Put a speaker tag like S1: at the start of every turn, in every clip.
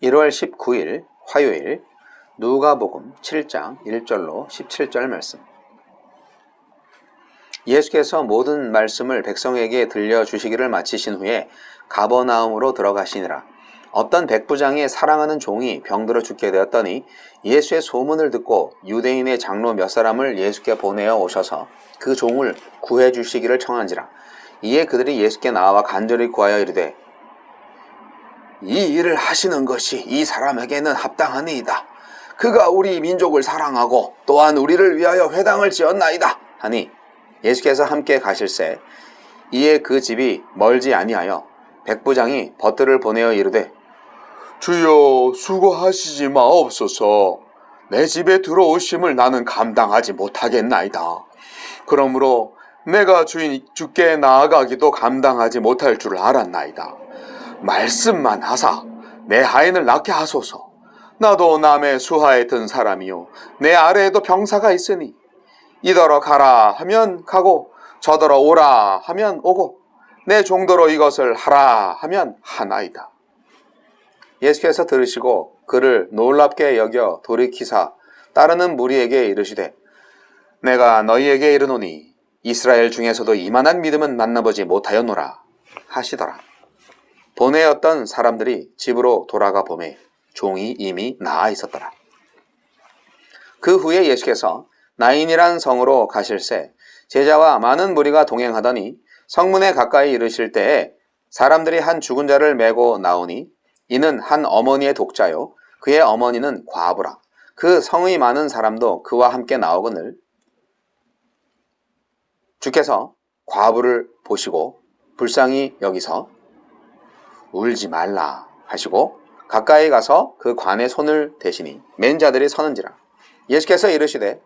S1: 1월 19일 화요일 누가복음 7장 1절로 17절 말씀. 예수께서 모든 말씀을 백성에게 들려주시기를 마치신 후에 가버나움으로 들어가시니라. 어떤 백부장의 사랑하는 종이 병들어 죽게 되었더니 예수의 소문을 듣고 유대인의 장로 몇 사람을 예수께 보내어 오셔서 그 종을 구해 주시기를 청한지라. 이에 그들이 예수께 나와 간절히 구하여 이르되 이 일을 하시는 것이 이 사람에게는 합당하니이다. 그가 우리 민족을 사랑하고 또한 우리를 위하여 회당을 지었나이다 하니 예수께서 함께 가실새 이에 그 집이 멀지 아니하여 백부장이 벗들을 보내어 이르되 주여 수고하시지 마옵소서. 내 집에 들어오심을 나는 감당하지 못하겠나이다. 그러므로 내가 주께 나아가기도 감당하지 못할 줄 알았나이다. 말씀만 하사 내 하인을 낫게 하소서. 나도 남의 수하에 든 사람이요 내 아래에도 병사가 있으니 이더러 가라 하면 가고 저더러 오라 하면 오고 내 종도로 이것을 하라 하면 하나이다. 예수께서 들으시고 그를 놀랍게 여겨 돌이키사 따르는 무리에게 이르시되 내가 너희에게 이르노니 이스라엘 중에서도 이만한 믿음은 만나보지 못하였노라 하시더라. 보내었던 사람들이 집으로 돌아가 보매 종이 이미 나아 있었더라. 그 후에 예수께서 나인이란 성으로 가실새 제자와 많은 무리가 동행하더니 성문에 가까이 이르실 때에 사람들이 한 죽은 자를 메고 나오니 이는 한 어머니의 독자요 그의 어머니는 과부라. 그 성의 많은 사람도 그와 함께 나오거늘 주께서 과부를 보시고 불쌍히 여기서 울지 말라 하시고 가까이 가서 그 관에 손을 대시니 맨 자들이 서는지라. 예수께서 이르시되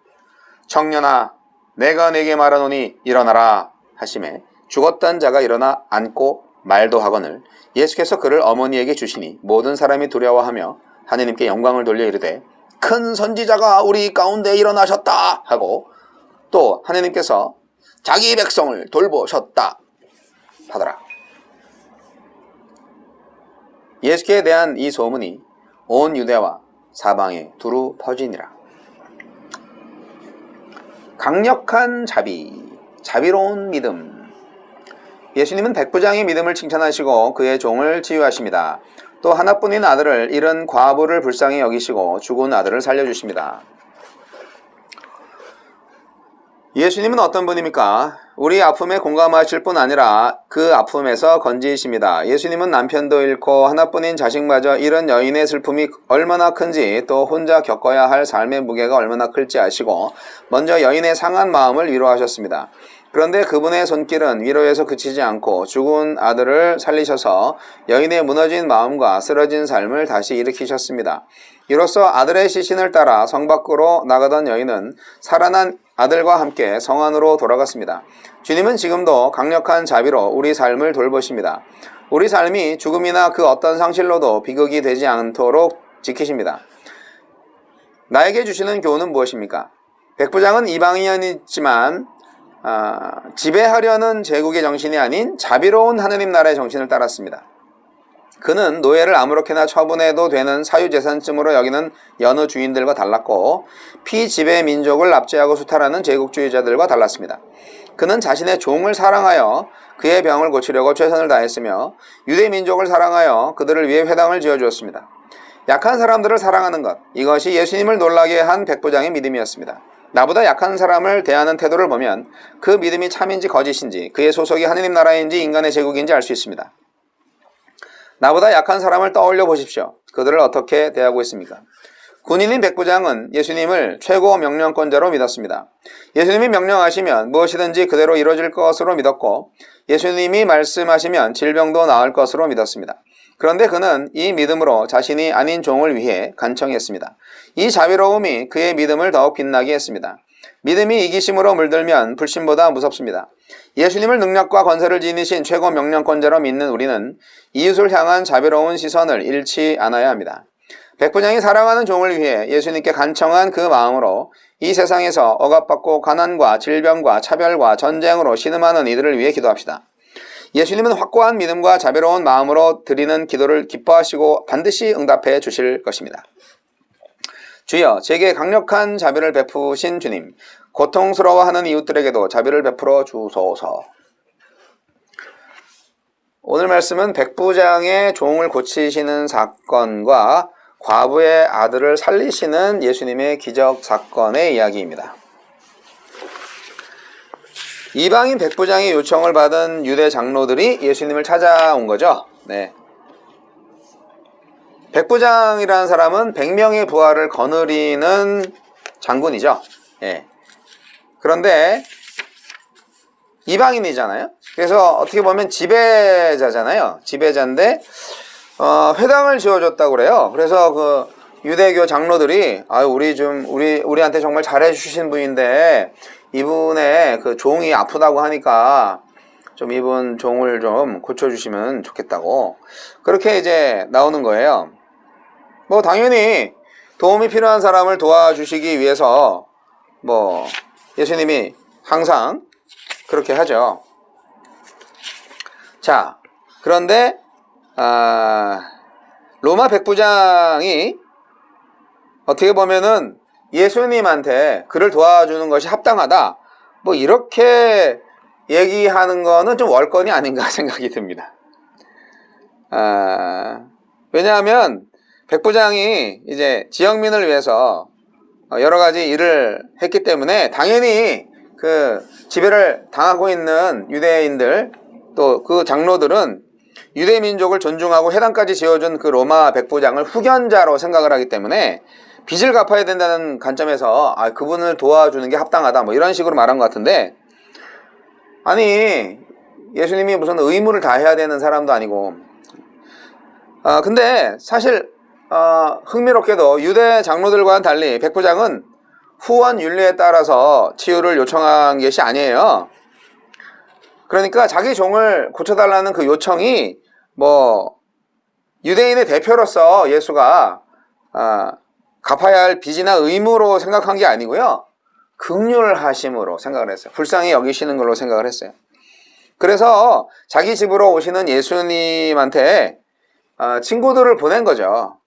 S1: 청년아 내가 네게 말하노니 일어나라 하시매 죽었던 자가 일어나 앉고 말도 하거늘 예수께서 그를 어머니에게 주시니 모든 사람이 두려워하며 하느님께 영광을 돌려 이르되 큰 선지자가 우리 가운데 일어나셨다 하고 또 하느님께서 자기 백성을 돌보셨다 하더라. 예수께 대한 이 소문이 온 유대와 사방에 두루 퍼지니라. 강력한 자비로운 믿음. 예수님은 백부장의 믿음을 칭찬하시고 그의 종을 치유하십니다. 또 하나뿐인 아들을 잃은 과부를 불쌍히 여기시고 죽은 아들을 살려주십니다. 예수님은 어떤 분입니까? 우리 아픔에 공감하실 뿐 아니라 그 아픔에서 건지십니다. 예수님은 남편도 잃고 하나뿐인 자식마저 잃은 여인의 슬픔이 얼마나 큰지 또 혼자 겪어야 할 삶의 무게가 얼마나 클지 아시고 먼저 여인의 상한 마음을 위로하셨습니다. 그런데 그분의 손길은 위로에서 그치지 않고 죽은 아들을 살리셔서 여인의 무너진 마음과 쓰러진 삶을 다시 일으키셨습니다. 이로써 아들의 시신을 따라 성 밖으로 나가던 여인은 살아난 아들과 함께 성 안으로 돌아갔습니다. 주님은 지금도 강력한 자비로 우리 삶을 돌보십니다. 우리 삶이 죽음이나 그 어떤 상실로도 비극이 되지 않도록 지키십니다. 나에게 주시는 교훈은 무엇입니까? 백부장은 이방인이지만 지배하려는 제국의 정신이 아닌 자비로운 하느님 나라의 정신을 따랐습니다. 그는 노예를 아무렇게나 처분해도 되는 사유재산쯤으로 여기는 여느 주인들과 달랐고 피지배 민족을 압제하고 수탈하는 제국주의자들과 달랐습니다. 그는 자신의 종을 사랑하여 그의 병을 고치려고 최선을 다했으며 유대 민족을 사랑하여 그들을 위해 회당을 지어주었습니다. 약한 사람들을 사랑하는 것, 이것이 예수님을 놀라게 한 백부장의 믿음이었습니다. 나보다 약한 사람을 대하는 태도를 보면 그 믿음이 참인지 거짓인지 그의 소속이 하느님 나라인지 인간의 제국인지 알 수 있습니다. 나보다 약한 사람을 떠올려 보십시오. 그들을 어떻게 대하고 있습니까? 군인인 백부장은 예수님을 최고 명령권자로 믿었습니다. 예수님이 명령하시면 무엇이든지 그대로 이루어질 것으로 믿었고 예수님이 말씀하시면 질병도 나을 것으로 믿었습니다. 그런데 그는 이 믿음으로 자신이 아닌 종을 위해 간청했습니다. 이 자비로움이 그의 믿음을 더욱 빛나게 했습니다. 믿음이 이기심으로 물들면 불신보다 무섭습니다. 예수님을 능력과 권세를 지니신 최고 명령권자로 믿는 우리는 이웃을 향한 자비로운 시선을 잃지 않아야 합니다. 백부장이 사랑하는 종을 위해 예수님께 간청한 그 마음으로 이 세상에서 억압받고 가난과 질병과 차별과 전쟁으로 신음하는 이들을 위해 기도합시다. 예수님은 확고한 믿음과 자비로운 마음으로 드리는 기도를 기뻐하시고 반드시 응답해 주실 것입니다. 주여, 제게 강력한 자비를 베푸신 주님, 고통스러워하는 이웃들에게도 자비를 베풀어 주소서. 오늘 말씀은 백부장의 종을 고치시는 사건과 과부의 아들을 살리시는 예수님의 기적 사건의 이야기입니다. 이방인 백부장의 요청을 받은 유대 장로들이 예수님을 찾아온 거죠. 네. 백부장이라는 사람은 100명의 부하를 거느리는 장군이죠. 예. 그런데 이방인이잖아요. 그래서 어떻게 보면 지배자잖아요. 지배자인데 회당을 지어줬다고 그래요. 그래서 그 유대교 장로들이 우리한테 정말 잘해주신 분인데 이분의 그 종이 아프다고 하니까 좀 이분 종을 좀 고쳐주시면 좋겠다고 그렇게 이제 나오는 거예요. 뭐 당연히 도움이 필요한 사람을 도와주시기 위해서 뭐 예수님이 항상 그렇게 하죠. 자, 그런데 로마 백부장이 어떻게 보면은 예수님한테 그를 도와주는 것이 합당하다, 뭐 이렇게 얘기하는 거는 좀 월권이 아닌가 생각이 듭니다. 왜냐하면 백부장이 이제 지역민을 위해서 여러 가지 일을 했기 때문에 당연히 그 지배를 당하고 있는 유대인들 또 그 장로들은 유대 민족을 존중하고 회당까지 지어준 그 로마 백부장을 후견자로 생각을 하기 때문에 빚을 갚아야 된다는 관점에서 그분을 도와주는 게 합당하다, 뭐 이런 식으로 말한 것 같은데, 아니 예수님이 무슨 의무를 다해야 되는 사람도 아니고 근데 사실 흥미롭게도 유대 장로들과는 달리 백부장은 후원 윤리에 따라서 치유를 요청한 것이 아니에요. 그러니까 자기 종을 고쳐달라는 그 요청이 뭐 유대인의 대표로서 예수가 갚아야 할 빚이나 의무로 생각한 게 아니고요, 긍휼하심으로 생각을 했어요. 불쌍히 여기시는 걸로 생각을 했어요. 그래서 자기 집으로 오시는 예수님한테 친구들을 보낸 거죠.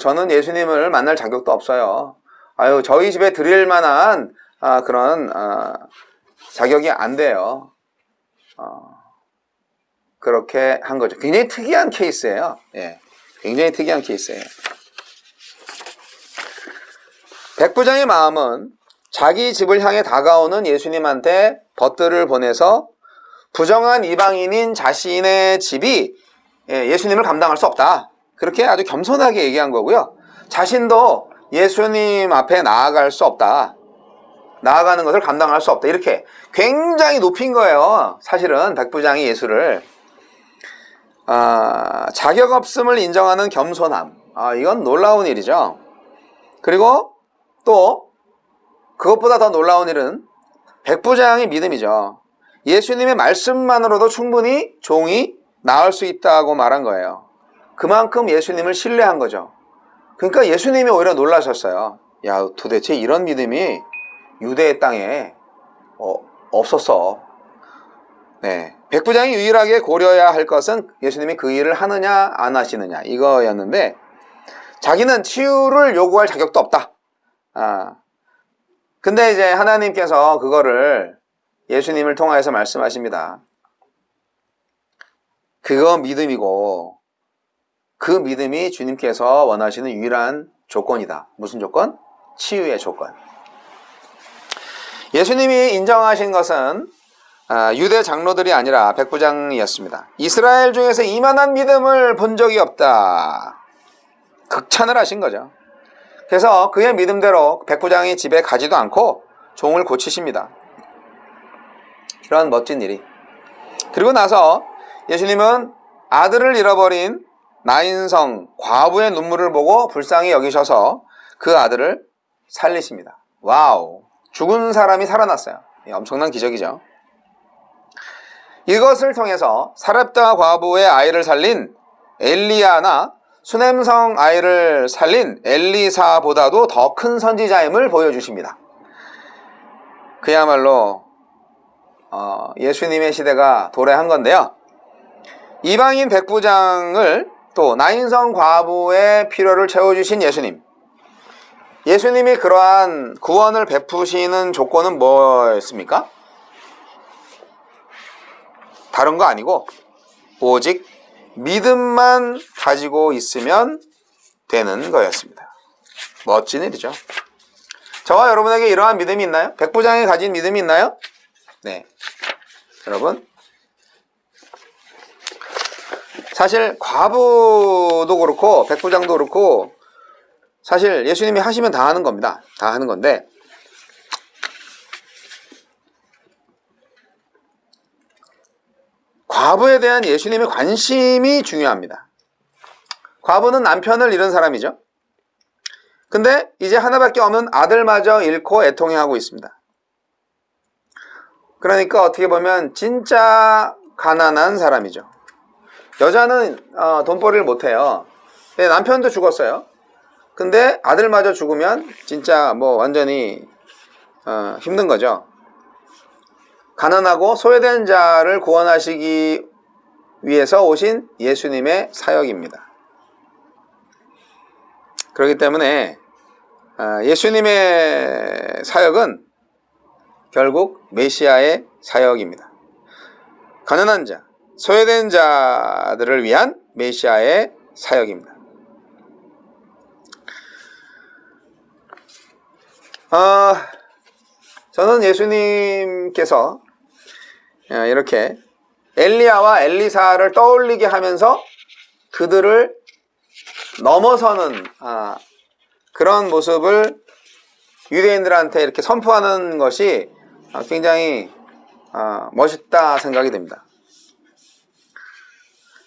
S1: 저는 예수님을 만날 자격도 없어요. 저희 집에 드릴 만한 그런 자격이 안 돼요. 그렇게 한 거죠. 굉장히 특이한 케이스예요. 예, 굉장히 특이한 케이스예요. 백부장의 마음은 자기 집을 향해 다가오는 예수님한테 벗들을 보내서 부정한 이방인인 자신의 집이 예수님을 감당할 수 없다, 그렇게 아주 겸손하게 얘기한 거고요. 자신도 예수님 앞에 나아갈 수 없다, 나아가는 것을 감당할 수 없다, 이렇게 굉장히 높인 거예요. 사실은 백부장이 예수를 자격 없음을 인정하는 겸손함, 이건 놀라운 일이죠. 그리고 또 그것보다 더 놀라운 일은 백부장의 믿음이죠. 예수님의 말씀만으로도 충분히 종이 나을 수 있다고 말한 거예요. 그만큼 예수님을 신뢰한 거죠. 그러니까 예수님이 오히려 놀라셨어요. 야, 도대체 이런 믿음이 유대의 땅에 없었어. 네, 백부장이 유일하게 고려해야 할 것은 예수님이 그 일을 하느냐 안 하시느냐, 이거였는데 자기는 치유를 요구할 자격도 없다. 근데 이제 하나님께서 그거를 예수님을 통하여서 말씀하십니다. 그거 믿음이고 그 믿음이 주님께서 원하시는 유일한 조건이다. 무슨 조건? 치유의 조건. 예수님이 인정하신 것은 유대 장로들이 아니라 백부장이었습니다. 이스라엘 중에서 이만한 믿음을 본 적이 없다, 극찬을 하신 거죠. 그래서 그의 믿음대로 백부장이 집에 가지도 않고 종을 고치십니다. 이런 멋진 일이. 그리고 나서 예수님은 아들을 잃어버린 나인성 과부의 눈물을 보고 불쌍히 여기셔서 그 아들을 살리십니다. 와우, 죽은 사람이 살아났어요. 엄청난 기적이죠. 이것을 통해서 사렙다 과부의 아이를 살린 엘리야나 수넴성 아이를 살린 엘리사보다도 더 큰 선지자임을 보여주십니다. 그야말로 예수님의 시대가 도래한 건데요. 이방인 백부장을 또 나인성 과부의 필요를 채워주신 예수님. 예수님이 그러한 구원을 베푸시는 조건은 뭐였습니까? 다른 거 아니고 오직 믿음만 가지고 있으면 되는 거였습니다. 멋진 일이죠. 저와 여러분에게 이러한 믿음이 있나요? 백부장이 가진 믿음이 있나요? 네. 여러분, 사실 과부도 그렇고 백부장도 그렇고 사실 예수님이 하시면 다 하는 겁니다. 다 하는 건데 과부에 대한 예수님의 관심이 중요합니다. 과부는 남편을 잃은 사람이죠. 근데 이제 하나밖에 없는 아들마저 잃고 애통해하고 있습니다. 그러니까 어떻게 보면 진짜 가난한 사람이죠. 여자는 돈벌이를 못해요. 남편도 죽었어요. 근데 아들마저 죽으면 진짜 뭐 완전히 힘든 거죠. 가난하고 소외된 자를 구원하시기 위해서 오신 예수님의 사역입니다. 그렇기 때문에 예수님의 사역은 결국 메시아의 사역입니다. 가난한 자, 소외된 자들을 위한 메시아의 사역입니다. 저는 예수님께서 이렇게 엘리야와 엘리사를 떠올리게 하면서 그들을 넘어서는 그런 모습을 유대인들한테 이렇게 선포하는 것이 굉장히 멋있다 생각이 됩니다.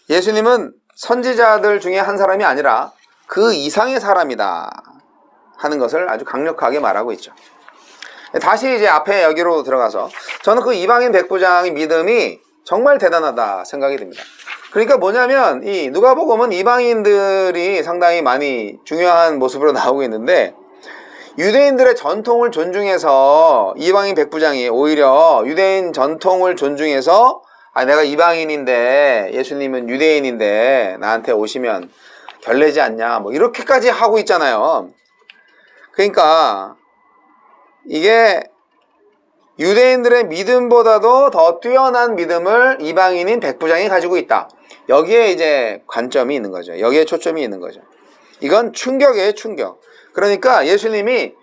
S1: 예수님은 선지자들 중에 한 사람이 아니라 그 이상의 사람이다 하는 것을 아주 강력하게 말하고 있죠. 다시 이제 앞에 여기로 들어가서 저는 그 이방인 백부장의 믿음이 정말 대단하다 생각이 듭니다. 그러니까 뭐냐면 이 누가복음은 이방인들이 상당히 많이 중요한 모습으로 나오고 있는데 유대인들의 전통을 존중해서 이방인 백부장이 오히려 유대인 전통을 존중해서 내가 이방인인데 예수님은 유대인인데 나한테 오시면 결례지 않냐 뭐 이렇게까지 하고 있잖아요. 그러니까 이게 유대인들의 믿음보다도 더 뛰어난 믿음을 이방인인 백부장이 가지고 있다. 여기에 이제 관점이 있는 거죠. 여기에 초점이 있는 거죠. 이건 충격이에요, 충격. 그러니까 예수님이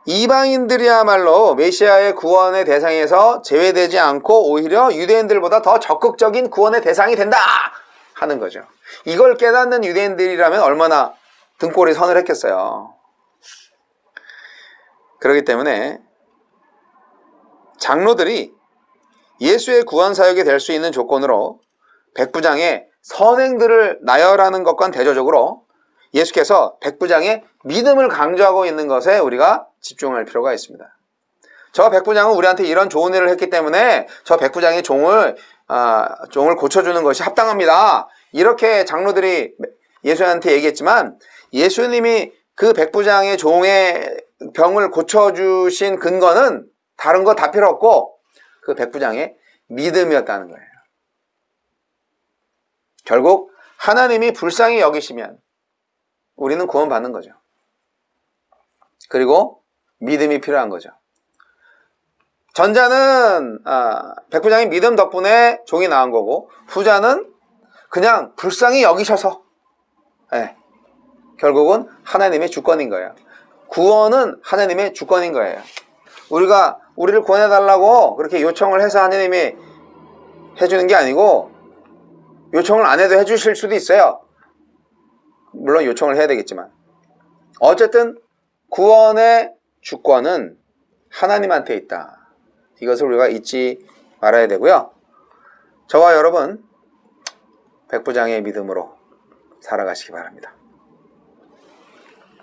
S1: 이방인들이야말로 메시아의 구원의 대상에서 제외되지 않고 오히려 유대인들보다 더 적극적인 구원의 대상이 된다 하는 거죠. 이걸 깨닫는 유대인들이라면 얼마나 등골이 선을 했겠어요. 그렇기 때문에 장로들이 예수의 구원 사역이 될 수 있는 조건으로 백부장의 선행들을 나열하는 것과는 대조적으로 예수께서 백부장의 믿음을 강조하고 있는 것에 우리가 집중할 필요가 있습니다. 저 백부장은 우리한테 이런 좋은 일을 했기 때문에 저 백부장의 종을 고쳐주는 것이 합당합니다. 이렇게 장로들이 예수한테 얘기했지만 예수님이 그 백부장의 종의 병을 고쳐주신 근거는 다른 거 다 필요 없고 그 백부장의 믿음이었다는 거예요. 결국 하나님이 불쌍히 여기시면 우리는 구원받는 거죠. 그리고 믿음이 필요한 거죠. 전자는 백부장의 믿음 덕분에 종이 나은 거고 후자는 그냥 불쌍히 여기셔서 결국은 하나님의 주권인 거예요. 구원은 하나님의 주권인 거예요. 우리가 우리를 구원해달라고 그렇게 요청을 해서 하나님이 해주는 게 아니고 요청을 안 해도 해주실 수도 있어요. 물론 요청을 해야 되겠지만 어쨌든 구원의 주권은 하나님한테 있다. 이것을 우리가 잊지 말아야 되고요. 저와 여러분 백부장의 믿음으로 살아가시기 바랍니다.